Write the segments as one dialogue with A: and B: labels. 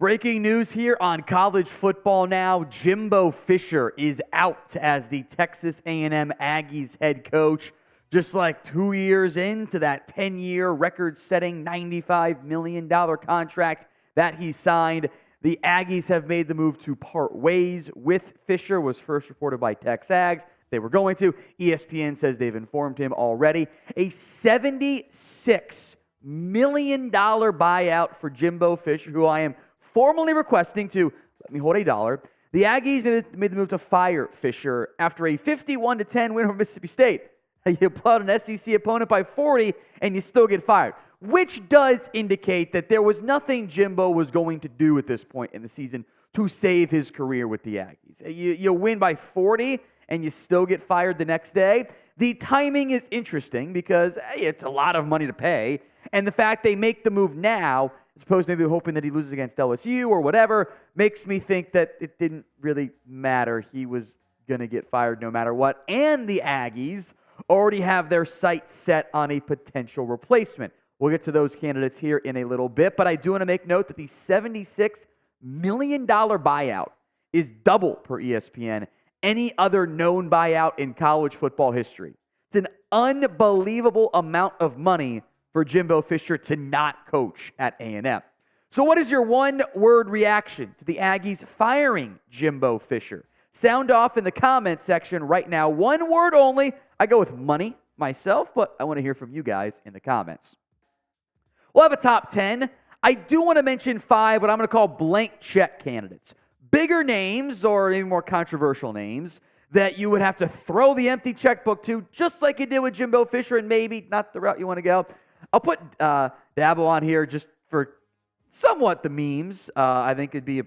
A: Breaking news here on college football now. Jimbo Fisher is out as the Texas A&M Aggies head coach. Just like 2 years into that 10-year record-setting $95 million contract that he signed, the Aggies have made the move to part ways with Fisher. Was first reported by Texas Aggies. They were going to. ESPN says they've informed him already. A $76 million buyout for Jimbo Fisher, who I am formally requesting to, let me hold $1. The Aggies made the move to fire Fisher after a 51-10 win over Mississippi State. You blow out an SEC opponent by 40, and you still get fired, which does indicate that there was nothing Jimbo was going to do at this point in the season to save his career with the Aggies. You win by 40, and you still get fired the next day. The timing is interesting because it's a lot of money to pay, and the fact they make the move now, as opposed to maybe hoping that he loses against LSU or whatever, makes me think that it didn't really matter. He was going to get fired no matter what. And the Aggies already have their sights set on a potential replacement. We'll get to those candidates here in a little bit, but I do want to make note that the $76 million buyout is double, per ESPN, any other known buyout in college football history. It's an unbelievable amount of money for Jimbo Fisher to not coach at A&M. So what is your one-word reaction to the Aggies firing Jimbo Fisher? Sound off in the comment section right now. One word only. I go with money myself, but I want to hear from you guys in the comments. We'll have a top 10. I do want to mention 5 what I'm going to call blank check candidates. Bigger names or maybe more controversial names that you would have to throw the empty checkbook to, just like you did with Jimbo Fisher, and maybe not the route you want to go. I'll put Dabo on here just for somewhat the memes. I think it'd be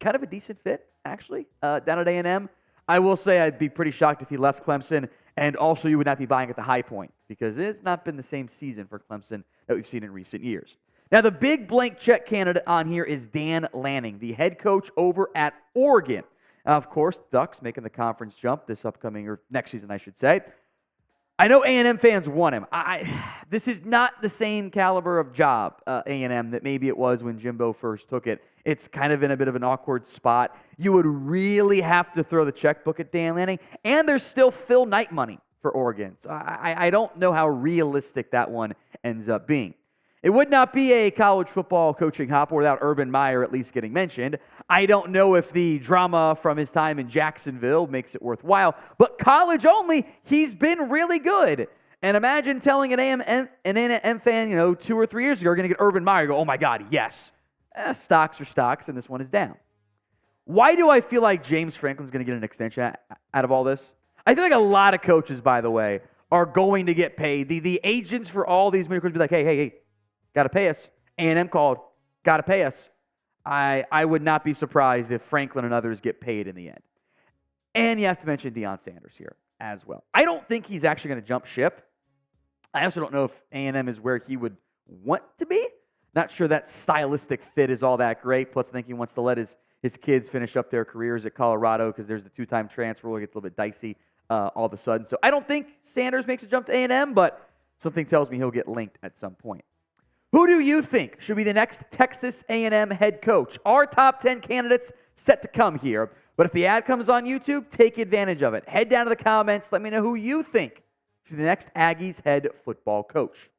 A: kind of a decent fit, actually, down at A&M. I will say I'd be pretty shocked if he left Clemson, and also you would not be buying at the high point because it's not been the same season for Clemson that we've seen in recent years. Now, the big blank check candidate on here is Dan Lanning, the head coach over at Oregon. Of course, Ducks making the conference jump this upcoming, or next season, I should say. I know A&M fans want him. This is not the same caliber of job, A&M, that maybe it was when Jimbo first took it. It's kind of in a bit of an awkward spot. You would really have to throw the checkbook at Dan Lanning, and there's still Phil Knight money for Oregon. So I don't know how realistic that one ends up being. It would not be a college football coaching hop without Urban Meyer at least getting mentioned. I don't know if the drama from his time in Jacksonville makes it worthwhile, but college only, he's been really good. And imagine telling an A&M fan, 2 or 3 years ago, you're going to get Urban Meyer, go, oh my God, yes. Stocks are stocks, and this one is down. Why do I feel like James Franklin's going to get an extension out of all this? I feel like a lot of coaches, by the way, are going to get paid. The agents for all these miracles be like, hey, got to pay us. A&M called, got to pay us. I would not be surprised if Franklin and others get paid in the end. And you have to mention Deion Sanders here as well. I don't think he's actually going to jump ship. I also don't know if A&M is where he would want to be. Not sure that stylistic fit is all that great. Plus, I think he wants to let his kids finish up their careers at Colorado because there's the 2-time transfer rule. It gets a little bit dicey all of a sudden. So I don't think Sanders makes a jump to A&M, but something tells me he'll get linked at some point. Who do you think should be the next Texas A&M head coach? Our top 10 candidates set to come here. But if the ad comes on YouTube, take advantage of it. Head down to the comments. Let me know who you think should be the next Aggies head football coach.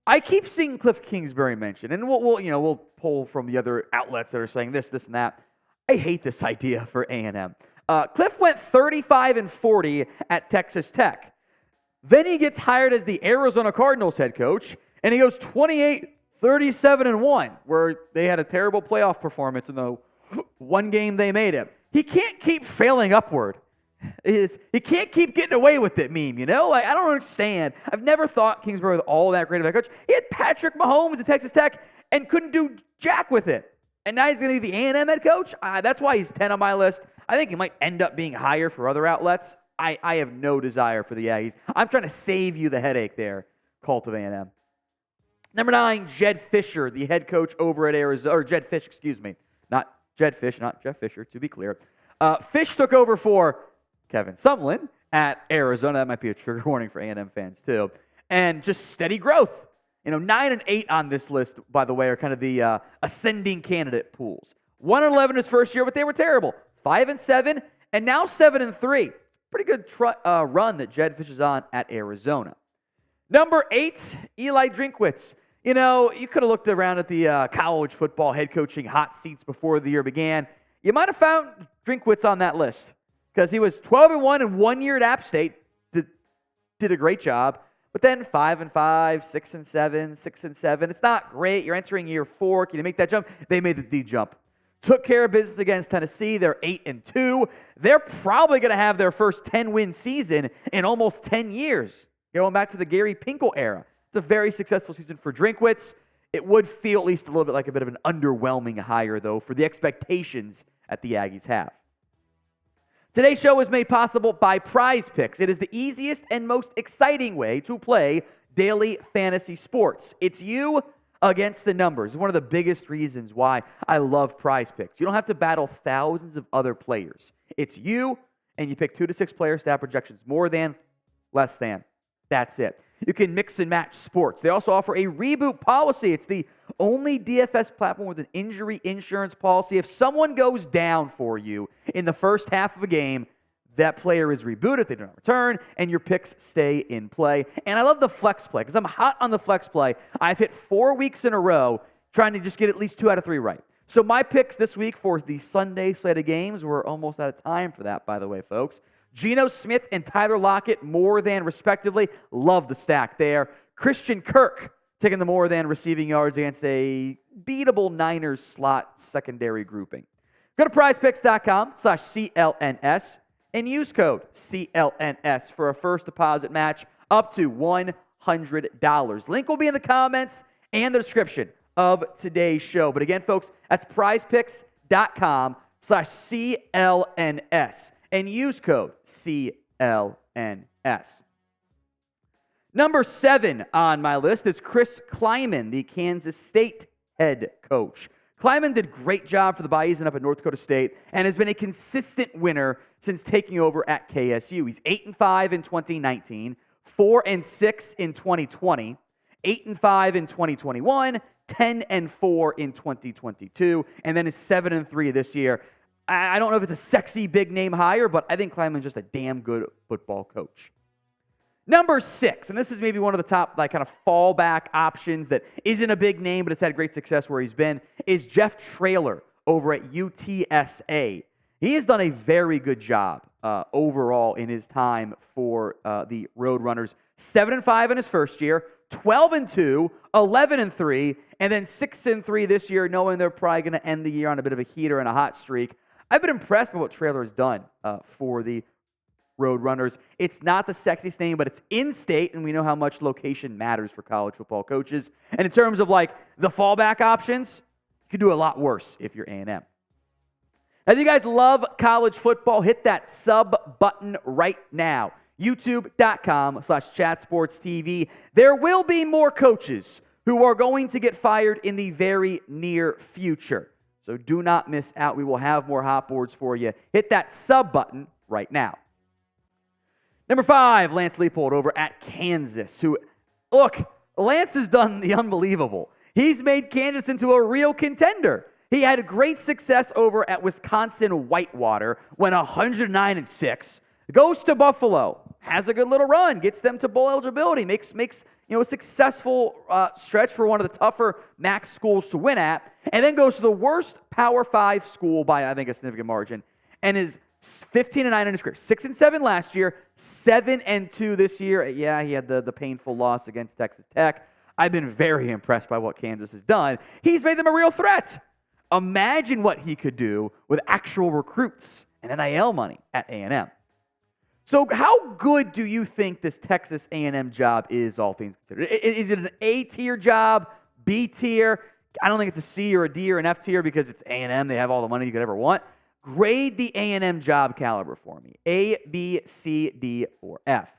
A: I keep seeing Cliff Kingsbury mentioned, and we'll pull from the other outlets that are saying this, and that. I hate this idea for A&M. Cliff went 35-40 at Texas Tech. Then he gets hired as the Arizona Cardinals head coach, and he goes 28-37-1, where they had a terrible playoff performance in the one game they made it. He can't keep failing upward. He can't keep getting away with it meme, I don't understand. I've never thought Kingsbury was all that great of a head coach. He had Patrick Mahomes at Texas Tech and couldn't do jack with it. And now he's going to be the A&M head coach? That's why he's 10 on my list. I think he might end up being higher for other outlets. I have no desire for the Aggies. I'm trying to save you the headache there, Cult of A&M. Number 9, Jed Fisher, the head coach over at Arizona, or Jed Fish, excuse me. Not Jed Fish, not Jeff Fisher, to be clear. Fish took over for Kevin Sumlin at Arizona. That might be a trigger warning for A&M fans, too. And just steady growth. 9 and 8 on this list, by the way, are kind of the ascending candidate pools. 1-11 his first year, but they were terrible. 5-7, and now 7-3. Pretty good run that Jed Fish is on at Arizona. Number 8, Eli Drinkwitz. You could have looked around at the college football head coaching hot seats before the year began. You might have found Drinkwitz on that list because he was 12-1 in 1 year at App State. Did a great job. But then 5-5, 6-7, 6-7. It's not great. You're entering year 4. Can you make that jump? They made the D jump. Took care of business against Tennessee. They're 8-2. They're probably going to have their first 10-win season in almost 10 years, going back to the Gary Pinkel era. It's a very successful season for Drinkwitz. It would feel at least a little bit like a bit of an underwhelming hire, though, for the expectations that the Aggies have. Today's show is made possible by Prize Picks. It is the easiest and most exciting way to play daily fantasy sports. It's you against the numbers. It's one of the biggest reasons why I love Prize Picks. You don't have to battle thousands of other players. It's you, and you pick 2 to 6 player stat projections, more than, less than. That's it. You can mix and match sports. They also offer a reboot policy. It's the only DFS platform with an injury insurance policy. If someone goes down for you in the first half of a game, that player is rebooted if they do not return, and your picks stay in play. And I love the flex play because I'm hot on the flex play. I've hit 4 weeks in a row trying to just get at least 2 out of 3 right. So my picks this week for the Sunday slate of games, we're almost out of time for that, by the way, folks. Geno Smith and Tyler Lockett, more than respectively. Love the stack there. Christian Kirk taking the more than receiving yards against a beatable Niners slot secondary grouping. Go to prizepicks.com/CLNS and use code CLNS for a first deposit match up to $100. Link will be in the comments and the description of today's show. But again, folks, that's prizepicks.com/CLNS and use code CLNS. Number 7 on my list is Chris Kleiman, the Kansas State head coach. Kleiman did a great job for the Bison up at North Dakota State and has been a consistent winner since taking over at KSU. He's 8-5 in 2019, 4-6 in 2020, 8-5 in 2021, 10-4 in 2022, and then is 7-3 this year. I don't know if it's a sexy big name hire, but I think Kleiman's just a damn good football coach. Number 6, and this is maybe one of the top kind of fallback options that isn't a big name, but it's had great success where he's been, is Jeff Traylor over at UTSA. He has done a very good job overall in his time for the Roadrunners. 7-5 in his first year, 12-2, 11-3, and then 6-3 this year, knowing they're probably going to end the year on a bit of a heater and a hot streak. I've been impressed by what Traylor has done for the Roadrunners. It's not the sexiest name, but it's in-state, and we know how much location matters for college football coaches. And in terms of the fallback options, you could do a lot worse if you're A&M. Now, if you guys love college football, hit that sub button right now. YouTube.com/chatsportstv. There will be more coaches who are going to get fired in the very near future. So do not miss out. We will have more hot boards for you. Hit that sub button right now. Number 5, Lance Leipold over at Kansas. Lance has done the unbelievable. He's made Kansas into a real contender. He had great success over at Wisconsin Whitewater, went 109-6, goes to Buffalo, has a good little run, gets them to bowl eligibility, makes a successful stretch for one of the tougher MAC schools to win at, and then goes to the worst Power 5 school by, I think, a significant margin, and is 15-9 in his career. 6-7 last year, 7-2 this year. Yeah, he had the painful loss against Texas Tech. I've been very impressed by what Kansas has done. He's made them a real threat. Imagine what he could do with actual recruits and NIL money at A&M. So how good do you think this Texas A&M job is, all things considered? Is it an A-tier job, B-tier? I don't think it's a C or a D or an F tier because it's A&M. They have all the money you could ever want. Grade the A&M job caliber for me. A, B, C, D, or F.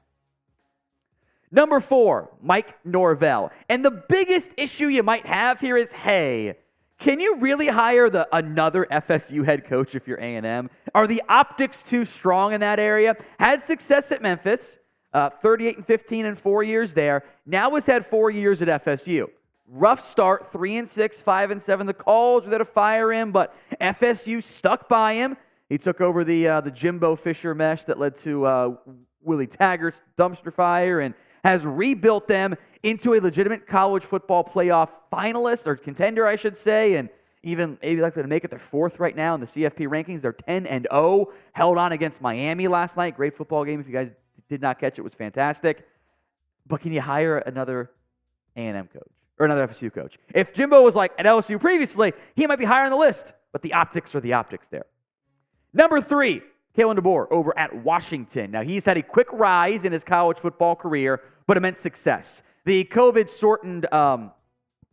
A: Number 4, Mike Norvell. And the biggest issue you might have here is, hey, can you really hire another FSU head coach if you're A&M? Are the optics too strong in that area? Had success at Memphis. 38-15 in 4 years there. Now has had 4 years at FSU. Rough start, 3-6, 5-7. The calls were there to fire him, but FSU stuck by him. He took over the Jimbo Fisher mesh that led to Willie Taggart's dumpster fire and has rebuilt them into a legitimate college football playoff finalist, or contender, I should say, and even maybe likely to make it their 4th right now in the CFP rankings. They're 10-0, held on against Miami last night. Great football game. If you guys did not catch it, it was fantastic. But can you hire another A&M coach or another FSU coach? If Jimbo was like at LSU previously, he might be higher on the list, but the optics are the optics there. Number 3, Kalen DeBoer over at Washington. Now, he's had a quick rise in his college football career, but immense success. The COVID-shortened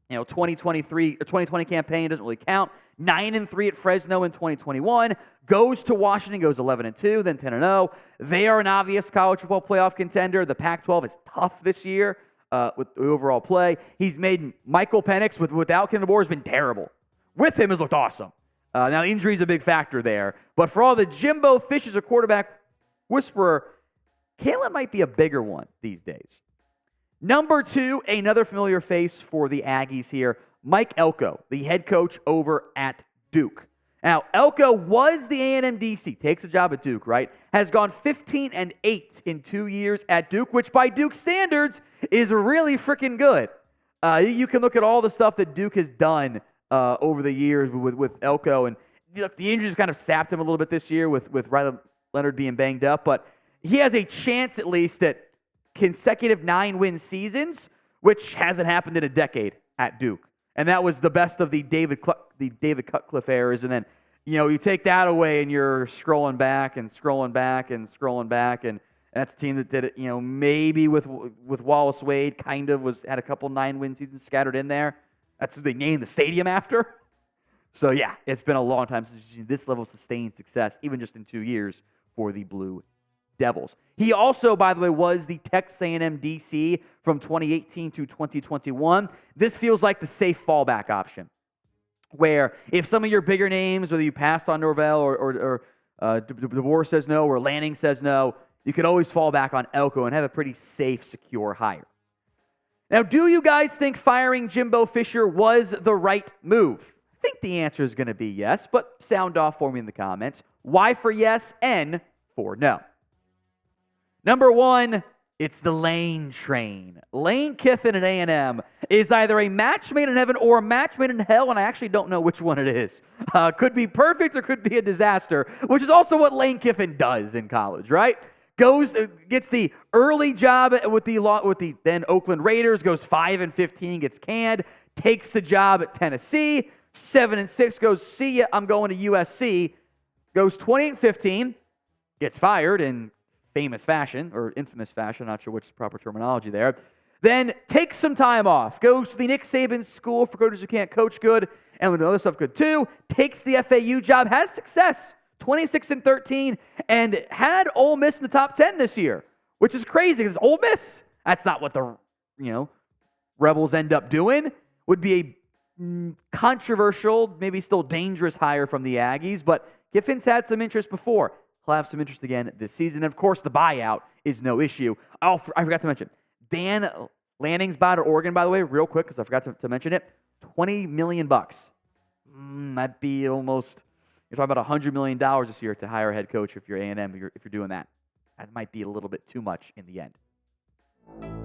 A: 2023 or 2020 campaign doesn't really count. 9-3 at Fresno in 2021. Goes to Washington, goes 11-2, then 10-0. They are an obvious college football playoff contender. The Pac-12 is tough this year with the overall play. He's made Michael Penix without Kalen DeBoer has been terrible. With him, has looked awesome. Now, injury is a big factor there. But for all the Jimbo Fisher's a quarterback whisperer, Kalen might be a bigger one these days. Number 2, another familiar face for the Aggies here, Mike Elko, the head coach over at Duke. Now, Elko was the A&M DC, takes a job at Duke, right? Has gone 15-8 in 2 years at Duke, which by Duke standards is really freaking good. You can look at all the stuff that Duke has done over the years with Elko, and look, the injuries kind of sapped him a little bit this year with Riley Leonard being banged up, but he has a chance at least at consecutive 9-win seasons, which hasn't happened in a decade at Duke. And that was the best of the David Cutcliffe eras. And then, you take that away and you're scrolling back and scrolling back and scrolling back. And that's a team that did it, maybe with Wallace Wade kind of had a couple 9-win seasons scattered in there. That's what they named the stadium after. So, yeah, it's been a long time since you've seen this level of sustained success, even just in 2 years for the Blue Devils. He also, by the way, was the Texas A&M DC from 2018 to 2021. This feels like the safe fallback option, where if some of your bigger names, whether you pass on Norvell or DeBoer says no or Lanning says no, you could always fall back on Elko and have a pretty safe, secure hire. Now, do you guys think firing Jimbo Fisher was the right move? I think the answer is going to be yes, but sound off for me in the comments. Y for yes, N for no. Number 1, it's the Lane train. Lane Kiffin at A&M is either a match made in heaven or a match made in hell, and I actually don't know which one it is. Could be perfect or could be a disaster, which is also what Lane Kiffin does in college, right? Gets the early job with the then Oakland Raiders, goes 5-15, gets canned, takes the job at Tennessee, 7-6, goes, see ya, I'm going to USC, goes 28-15, gets fired in famous fashion, or infamous fashion, not sure which is the proper terminology there, then takes some time off, goes to the Nick Saban School for Coaches Who Can't Coach good, and with other stuff good too, takes the FAU job, has success, 26-13, and had Ole Miss in the top 10 this year, which is crazy because Ole Miss, that's not what the Rebels end up doing. Would be a controversial, maybe still dangerous hire from the Aggies, but Kiffin's had some interest before. He'll have some interest again this season. And of course, the buyout is no issue. Oh, I forgot to mention, Dan Lanning's buyout at Oregon, by the way, real quick, because I forgot to mention it, $20 million. That'd be almost, you're talking about $100 million this year to hire a head coach if you're A&M, if you're doing that. That might be a little bit too much in the end.